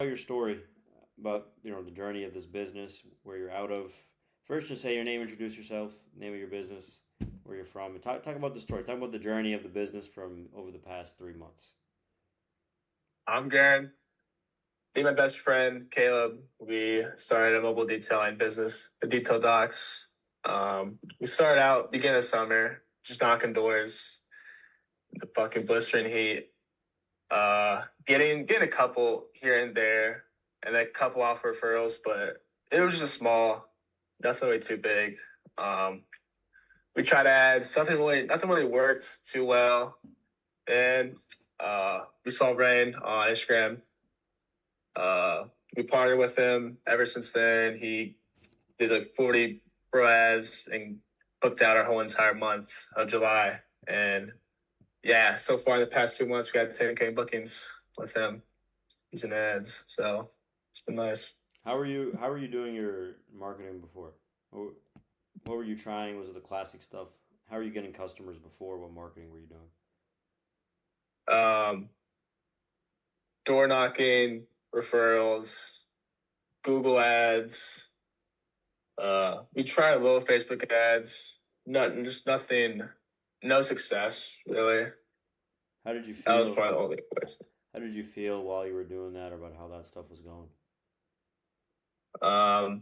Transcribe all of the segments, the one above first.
Your story about the journey of this business where you're out of. First, just say your name, introduce yourself, name of your business, where you're from, and talk about the story. Talk about the journey of the business from over the past 3 months. I'm Garren. Me and my best friend, Caleb, we started a mobile detailing business, the Detail Docs. We started out beginning of summer, just knocking doors, the fucking blistering heat, getting a couple here and there, and a couple off referrals, but it was just small, nothing really too big. Um, we tried ads, nothing really worked too well, and we saw Rain on Instagram. Uh, we partnered with him ever since then. He did like 40 pro ads and booked out our whole entire month of July. And yeah, so far in the past 2 months, we got 10K bookings with him using ads. So it's been nice. How were you doing your marketing before? What, what were you trying? Was it the classic stuff? How are you getting customers before? What marketing were you doing? Um, Door knocking, referrals, Google ads. We tried a little Facebook ads. Nothing, just nothing, no success really. How did you That was feel? probably the only place. How did you feel while you were doing that about how that stuff was going? A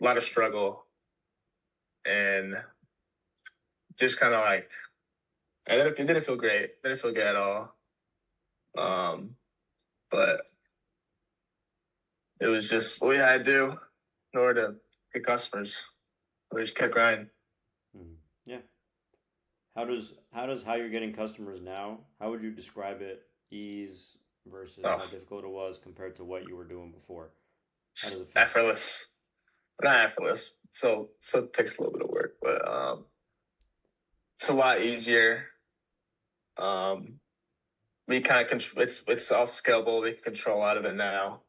lot of struggle and just kind of like it didn't feel great. Didn't feel good at all. Um, but it was just what we had to do in order to get customers. We just kept grinding. Yeah. How does how you're getting customers now? How would you describe it? Ease versus Oh, how difficult it was compared to what you were doing before. How does it's it feel? effortless. Not effortless. So it takes a little bit of work, but it's a lot easier. Um, we kind of control. It's all scalable. We can control a lot of it now,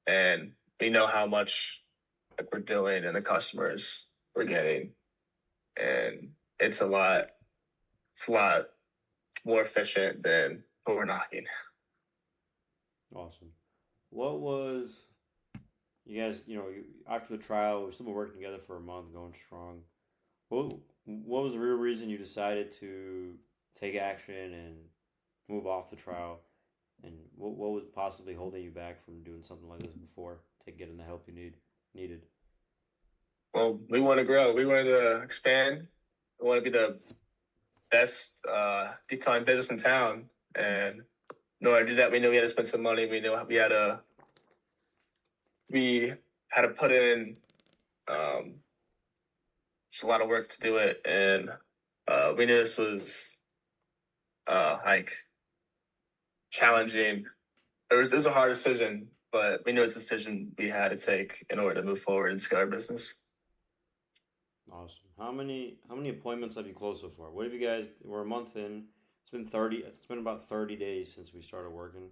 and we know how much like we're doing and the customers we're getting, and it's a lot. It's a lot more efficient than door knocking. Awesome. What was you guys? After the trial, we've still been working together for a month, going strong. What was the real reason you decided to take action and move off the trial? And what was possibly holding you back from doing something like this before to getting the help you needed? Well, we want to grow. We want to expand. We want to be the best detailing business in town. And in order to do that, we knew we had to spend some money. We knew we had to put in um, just a lot of work to do it, and we knew this was like challenging. It was a hard decision, but we knew it was a decision we had to take in order to move forward and scale our business. Awesome. How many appointments have you closed so far? What have you guys? We're a month in. It's been 30. It's been about 30 days since we started working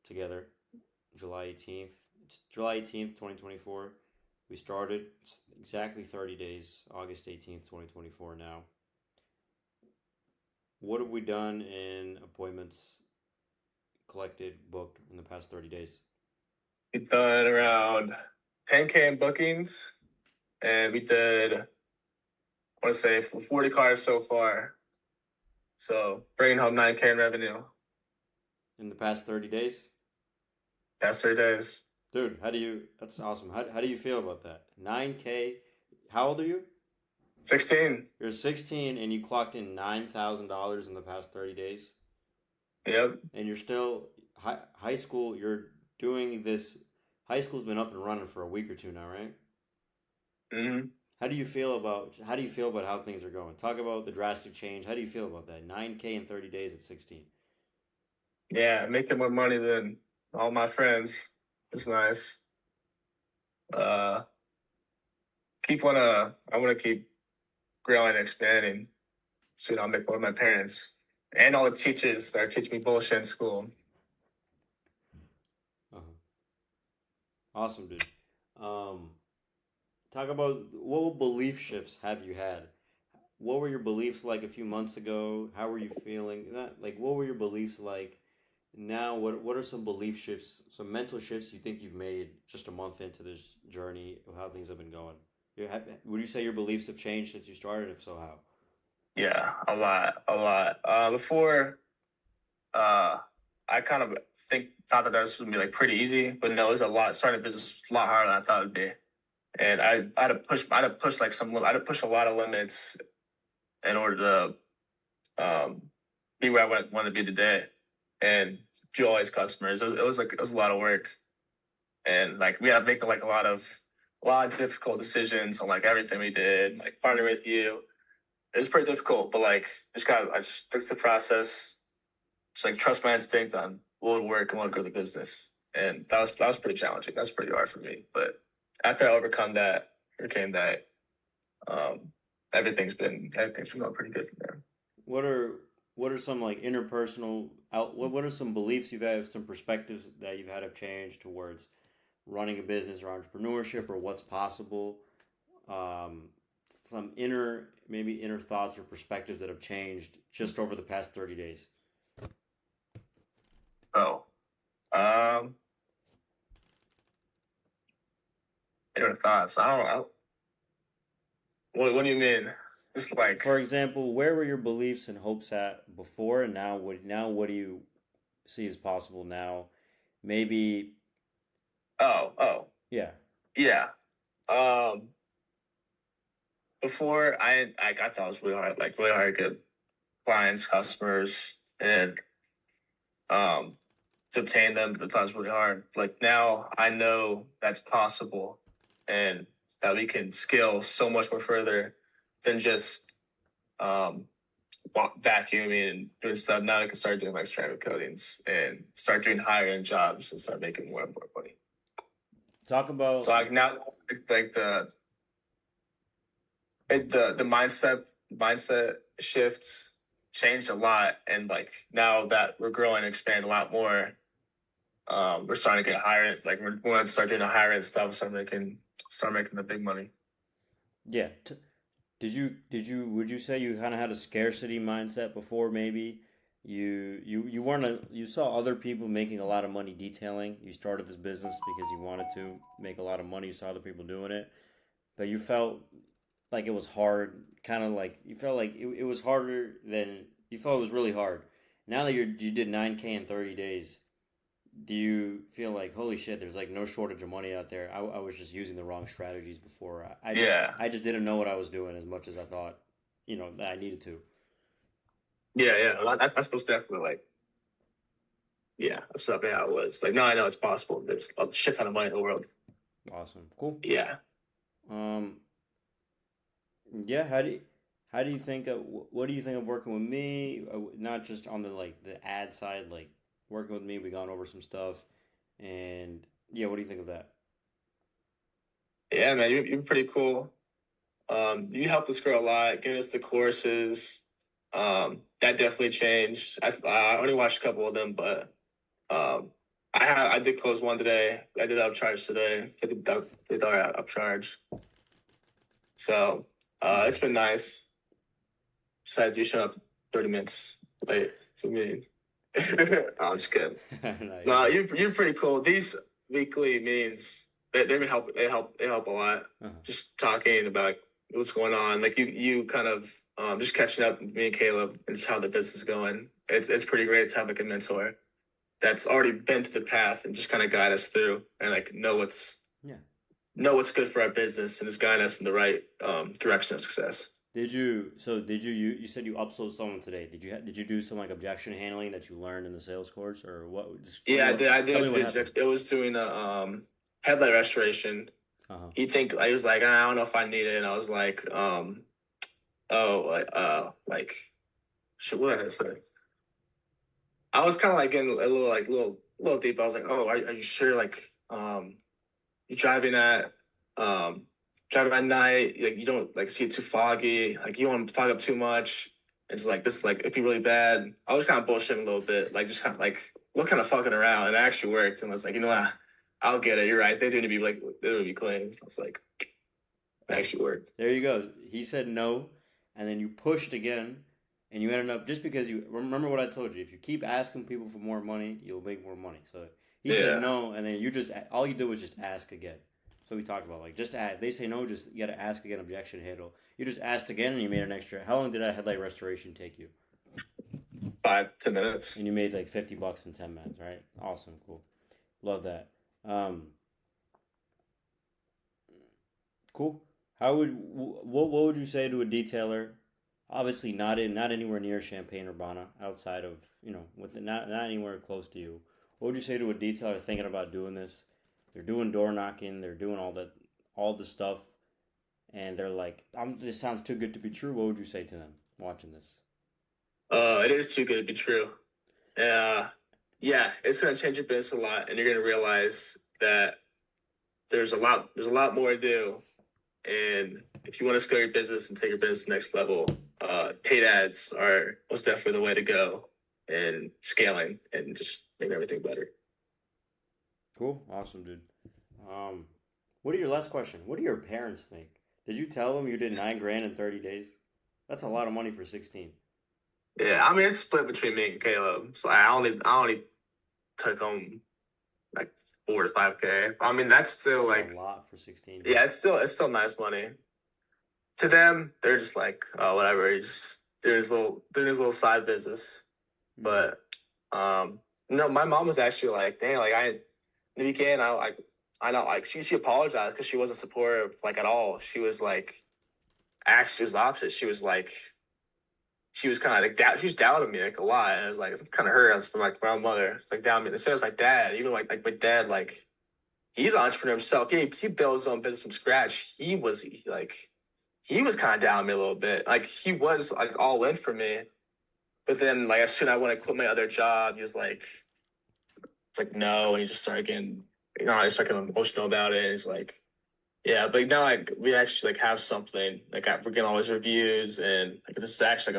together. July 18th. It's July 18th, 2024. We started. It's exactly 30 days. August 18th, 2024. Now, what have we done in appointments collected, booked in the past 30 days? We've done around 10K in bookings, and we did, I want to say, 40 cars so far. So bringing home 9K in revenue In the past 30 days? past 3 days. Dude, that's awesome. How do you feel about that? 9K. How old are you? 16. You're 16 and you clocked in $9,000 in the past 30 days. Yep. And you're still high school. You're doing this. High school's been up and running for a week or two now, right? hmm How do you feel about how things are going? Talk about the drastic change. How do you feel about that? 9K in 30 days at 16. Yeah, making more money than all my friends. It's nice. Uh, I want to keep growing and expanding. So I'll make more of my parents and all the teachers that are teaching me bullshit in school. Uh-huh. Awesome, dude. Um, Talk about what belief shifts have you had? What were your beliefs like a few months ago? How were you feeling? What were your beliefs like now what are some belief shifts, some mental shifts you think you've made just a month into this journey of how things have been going? Would you say your beliefs have changed since you started? If so, how? Yeah, a lot, a lot. Before, uh, I kind of thought that was gonna be like pretty easy, but no, it was a lot. Starting a business was a lot harder than I thought it would be, and I had to push like I had to push a lot of limits in order to be where I want to be today, and do all these customers. It was a lot of work, and like we had to make like a lot of difficult decisions on like everything we did, like partnering with you. It was pretty difficult, but like I just took the process, just like trust my instinct on what would work and what would grow the business. And that was pretty challenging. That's pretty hard for me. But after I overcame that, um, everything's been going pretty good from there. What are what are some like interpersonal out? What are some beliefs you've had, some perspectives that you've had have changed towards running a business or entrepreneurship or what's possible? Um, some maybe inner thoughts or perspectives that have changed just over the past 30 days. Oh, um, inner thoughts. What do you mean? Just like, For example, where were your beliefs and hopes at before, and now what do you see as possible now? Maybe, oh, yeah. yeah. Um, Before I thought it was really hard to get clients, customers, and um to obtain them. I thought it was really hard. Like now, I know that's possible, and that we can scale so much more further than just um vacuuming and doing stuff. Now I can start doing like ceramic coatings and start doing higher end jobs and start making more and more money. Talk So about like now, like the mindset shifts changed a lot, and like now that we're growing and expanding a lot more, we're starting to get higher. Like we're going to start doing the higher end stuff, start making the big money. yeah. Did you would you say you kind of had a scarcity mindset before? Maybe you weren't you saw other people making a lot of money detailing. You started this business because you wanted to make a lot of money. You saw other people doing it, but you felt like it was hard. Kind of like you felt like it was harder than you felt it was really hard. Now that you did 9K in 30 days, do you feel like holy shit? There's like no shortage of money out there. I was just using the wrong strategies before. Yeah, I just didn't know what I was doing as much as I thought, that I needed to. yeah. That's supposed to definitely like yeah. That's definitely how it was. Like now I know it's possible. There's a shit ton of money in the world. Awesome, cool. Yeah. Um, yeah. How do you think of what do you think of working with me? Not just on the like the ad side, like working with me. We gone over some stuff, and yeah, what do you think of that? Yeah, man, you're pretty cool. You helped us grow a lot, giving us the courses. That definitely changed. I only watched a couple of them, but um, I did close one today. I did upcharge today, $50 upcharge. So it's Nice. been nice. Besides, you showed up 30 minutes late to me. No, I'm just kidding. No, you're No, good. you're pretty cool. These weekly meetings they've been they help a lot. Uh-huh. Just talking about what's going on. Like you kind of just catching up with me and Caleb and just how the business is going. It's pretty great to have like a mentor that's already been through the path and just kind of guide us through and like Yeah. know what's good for our business and just guide us in the right direction of success. So did you said you upsold someone today. Did you do some like objection handling that you learned in the sales course or what? Just Yeah, I tell did me a what happened. project. It was doing a headlight restoration. Uh-huh. I was like, I don't know if I need it. And I was like, oh, like, shit, what did I say? I was kind of like getting a little, little deep. I was like, oh, are you sure? Like, you um, driving at night, like you don't like see it too foggy. Like you don't want to fog up too much. It's like this, like it'd be really bad. I was kind of bullshitting a little bit, like just kind of like what kind of fucking around, and it actually worked. And I was like, you know what? I'll get it. You're right. They do need to be like they do need to be clean. I was like, it Hey, actually worked. there you go. He said no, and then you pushed again, and you ended up just because you remember what I told you. If you keep asking people for more money, you'll make more money. So he said Yeah. no, and then you just all you did was just ask again. So we talked about like just ask. They say no, just you got to ask again. Objection handle. You just asked again, and you made an extra. How long did that headlight restoration take you? 5 10 minutes. And you made like $50 in 10 minutes, right? Awesome, cool, love that. Um, cool. How would what would you say to a detailer? Obviously, not anywhere near Champaign Urbana, outside of with not anywhere close to you. What would you say to a detailer thinking about doing this? They're doing door knocking, they're doing all the stuff, and they're like, this sounds too good to be true." What would you say to them watching this? It is too good to be true. Uh, yeah, it's gonna change your business a lot, and you're gonna realize that there's a lot more to do. And if you want to scale your business and take your business to the next level, paid ads are most definitely the way to go, and scaling and just making everything better. Cool, awesome, dude. Um, what are your last question? What do your parents think? Did you tell them you did 9 grand in 30 days? That's a lot of money for 16. Yeah, I mean it's split between me and Caleb. So I only took home like 4 to 5K. I mean that's still That's a like lot for 16, dude. yeah, it's still nice money. To them, they're just like, oh whatever, just doing his little side business. Hmm. But no, my mom was actually like, dang, like in the weekend, I know, like she apologized because she wasn't supportive like at all. She was like, actually, it was the opposite. She was kind of like doubt. She was doubting me like a lot, and it was like it's kind of her. It's from like my own mother. It's like down me. The same as my dad. Even like my dad, like he's an entrepreneur himself. He built his own business from scratch. He was kind of down me a little bit. Like he was like all in for me, but then like as soon as I want to quit my other job, he was like, it's like no, and he just started getting, I started getting emotional about it. And he's like, yeah, but now like we actually like have something like we're getting all these reviews, and like this is actually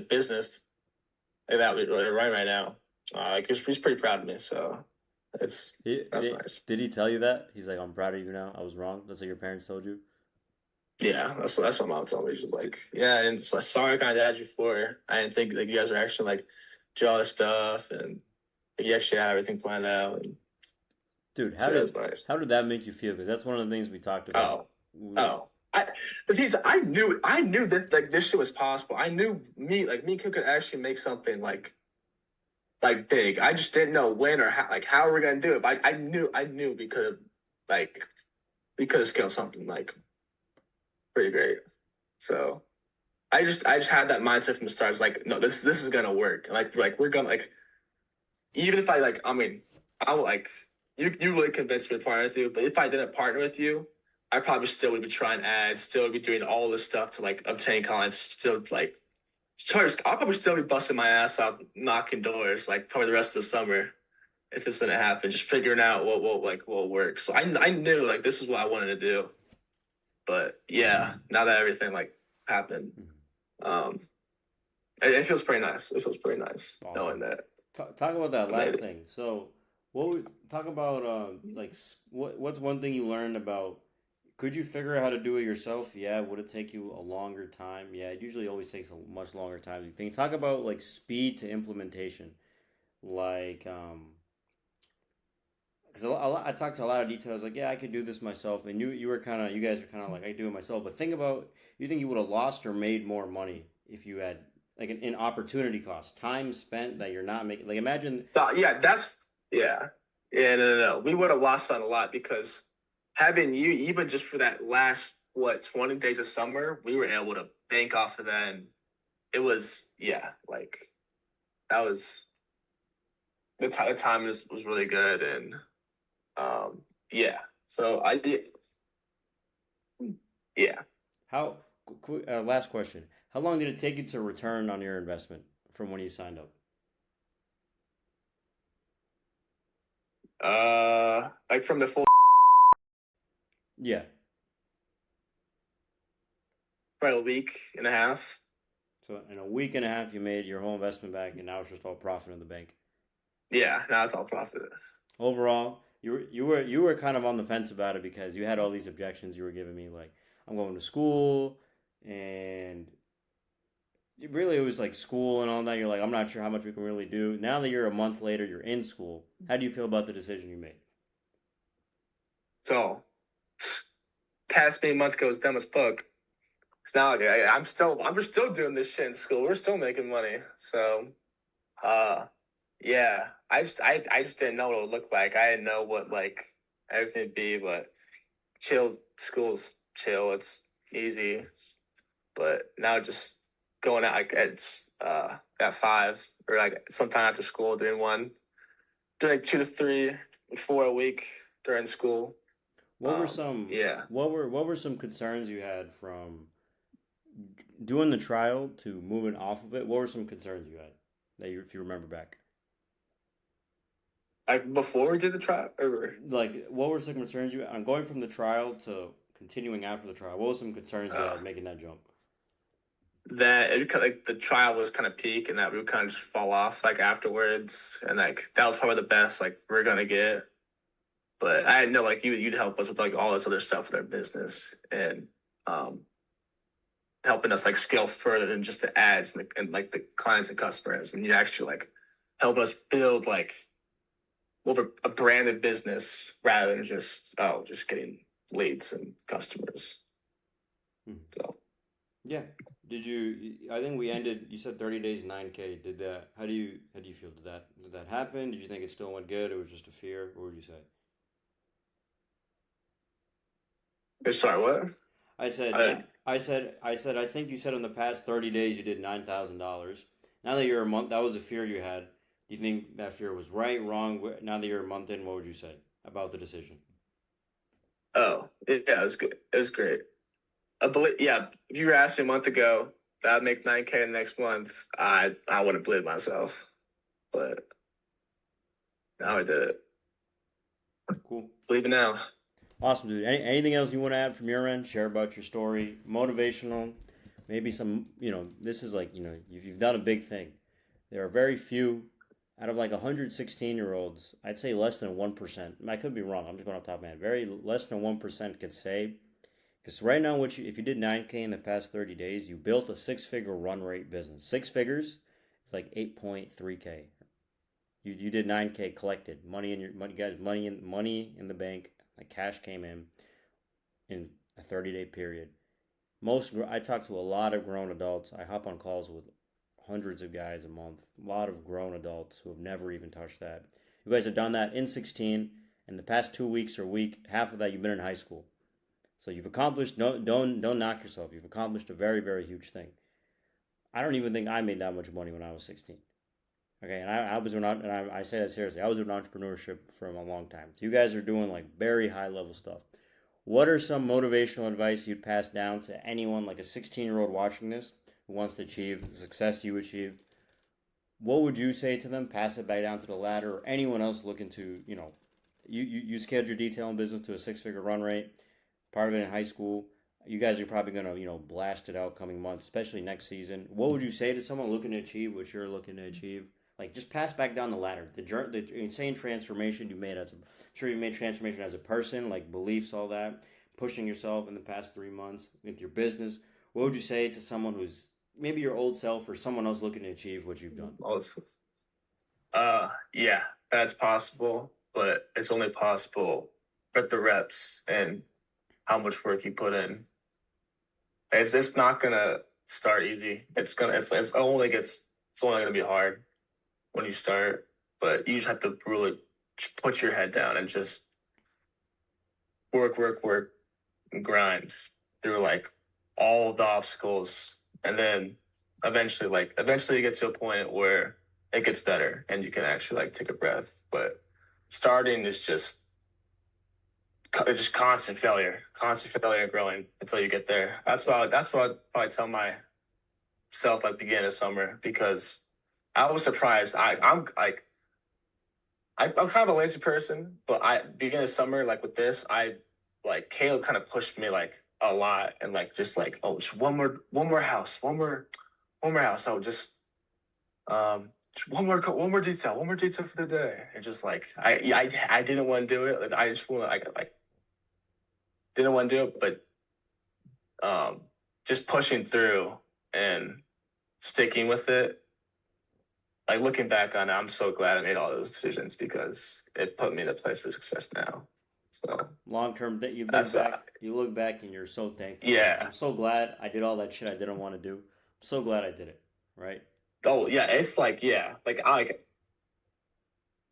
a business like that we're running right now. Like he's pretty proud of me, so it's that's nice. Did he tell you that? He's like, "I'm proud of you now. I was wrong." That's what your parents told you? Yeah, that's what mom told me. She's like, yeah, and so sorry I kind of had you for. I didn't think like you guys were actually like do all this stuff, and like, you actually had everything planned out, and Dude, so it was nice. how did that make you feel? Because that's one of the things we talked about. Oh, oh. The thing is, I knew that like this shit was possible. I knew me and Kim could actually make something like big. I just didn't know when or how we're gonna do it. But I knew like we could have scaled something like pretty great. So I just had that mindset from the start. It's like, no, this is gonna work. Like we're gonna like even if I like I mean I would like you really convinced me to partner with you. But if I didn't partner with you, I probably still would be trying ads, still would be doing all this stuff to like obtain clients, still like I'll probably still be busting my ass out knocking doors like probably the rest of the summer if this didn't happen. Just figuring out what works. So I knew like this is what I wanted to do. But yeah, now that everything like happened, Mhm. um, it feels pretty nice. It feels pretty nice knowing Awesome. that Talk about that I made last it. thing. So, talk about like what's one thing you learned about? Could you figure out how to do it yourself? Yeah. Would it take you a longer time? Yeah. It usually always takes a much longer time than you think. Talk about like speed to implementation. Like, because I talked to a lot of details. Like, yeah, I could do this myself, and you guys are kind of like, I do it myself. But think about, you think you would have lost or made more money if you had like an opportunity cost, time spent that you're not making. Like, imagine. Yeah, yeah, yeah. No. We would have lost on a lot because having you even just for that last 20 days of summer, we were able to bank off of that. And it was yeah, like that was the time was really good and yeah. So yeah. How last question. How long did it take you to return on your investment from when you signed up? Like from the full Yeah. probably a week and a half. So in a week and a half, you made your whole investment back, and now it's just all profit in the bank. Yeah, now it's all profit. Overall, you were kind of on the fence about it because you had all these objections you were giving me, like I'm going to school, and really it was like school and all that. You're like, I'm not sure how much we can really do. Now that you're a month later, you're in school. How do you feel about the decision you made? So past me a month ago was dumb as fuck. Now I'm still doing this shit in school. We're still making money. So uh yeah. I just didn't know what it would look like. I didn't know what like everything would be, but chill school's chill. It's easy. But now just going out like at 5 or like sometime after school doing like 2 to 3, 4 a week during school. Yeah. What were some concerns you had from doing the trial to moving off of it? What were some concerns you had that you if you remember back? Like before we did the trial, or Like what were some concerns you had on going from the trial to continuing after the trial? What were some concerns you uh, had making that jump? that it like the trial was kind of peak, and that we would kind of just fall off like afterwards, and like that was probably the best like we're gonna get. But I know like you'd help us with like all this other stuff with our business and um helping us like scale further than just the ads and like the clients and customers, and you actually like help us build like over a branded business rather than just getting leads and customers. Hmm. So Yeah. Did you? I think we ended. You said 30 days, 9K. Did that? How do you feel? Did that happen? Did you think it still went good? It was just a fear. What would you say? sorry, what? I I think you said in the past 30 days you did $9,000. Now that you're a month, that was a fear you had. Do you think that fear was right, wrong? Now that you're a month in, what would you say about the decision? yeah, it was good. It was great. Yeah, if you were asking me a month ago that I'd make 9K next month, I would have believed myself. But now I did it. Cool. Believe it now. Awesome, dude. Anything else you want to add from your end? Share about your story, motivational, maybe some, this is like, you've done a big thing. There are very few out of like 116-year-olds, I'd say less than 1%. I could be wrong. I'm just going off the top of my head. Very less than 1% could say. Because right now, if you did 9K in the past 30 days, you built a six-figure run rate business. Six figures is like 8.3K. You did 9K collected money in your money, guys. Money in the bank. Like cash came in a 30-day period. I talk to a lot of grown adults. I hop on calls with hundreds of guys a month. A lot of grown adults who have never even touched that. You guys have done that in 16. In the past 2 weeks or week, half of that you've been in high school. So you've accomplished. Don't knock yourself. You've accomplished a very very huge thing. I don't even think I made that much money when I was 16. Okay, and I was not, and I say that seriously. I was doing entrepreneurship for a long time. So you guys are doing like very high level stuff. What are some motivational advice you'd pass down to anyone, like a 16-year-old watching this, who wants to achieve the success you achieved? What would you say to them? Pass it back down to the ladder, or anyone else looking to, you scaled your detailing business to a six-figure run rate, part of it in high school. You guys are probably gonna, blast it out coming months, especially next season. What would you say to someone looking to achieve what you're looking to achieve? Like, just pass back down the ladder. The insane transformation you made I'm sure you made transformation as a person, like beliefs, all that, pushing yourself in the past 3 months with your business. What would you say to someone who's maybe your old self or someone else looking to achieve what you've done? Also, yeah, that's possible, but it's only possible with the reps and how much work you put in. It's not gonna start easy. It's only gonna be hard when you start, but you just have to really put your head down and just work, and grind through like all the obstacles, and then eventually you get to a point where it gets better and you can actually like take a breath. But starting is just constant failure and growing until you get there. That's what I'd probably tell myself like beginning of summer, because I was surprised. I'm kind of a lazy person, but I beginning of summer like with this, I like Caleb kind of pushed me like a lot, and like just like, oh, just one more house, one more house. Oh, just one more detail for the day. And just like I didn't want to do it. Like, I just want like didn't want to do it, but just pushing through, and sticking with it. Like looking back on it, I'm so glad I made all those decisions because it put me in a place for success now. So Long term, that that's you look back, and you're so thankful. Like, yeah. I'm so glad I did all that shit I didn't want to do. I'm so glad I did it. Right? Oh yeah, it's like yeah, like I like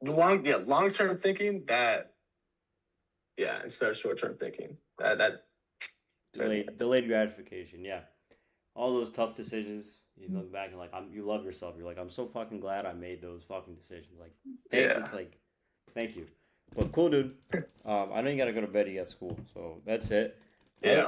long term thinking that yeah instead of short term thinking that Delayed gratification. Yeah. All those tough decisions. You look back and like you love yourself. You're like, I'm so fucking glad I made those fucking decisions. Like, yeah it's like, thank you. But cool, dude. I know you gotta go to bed. You got school, so that's it. yeah.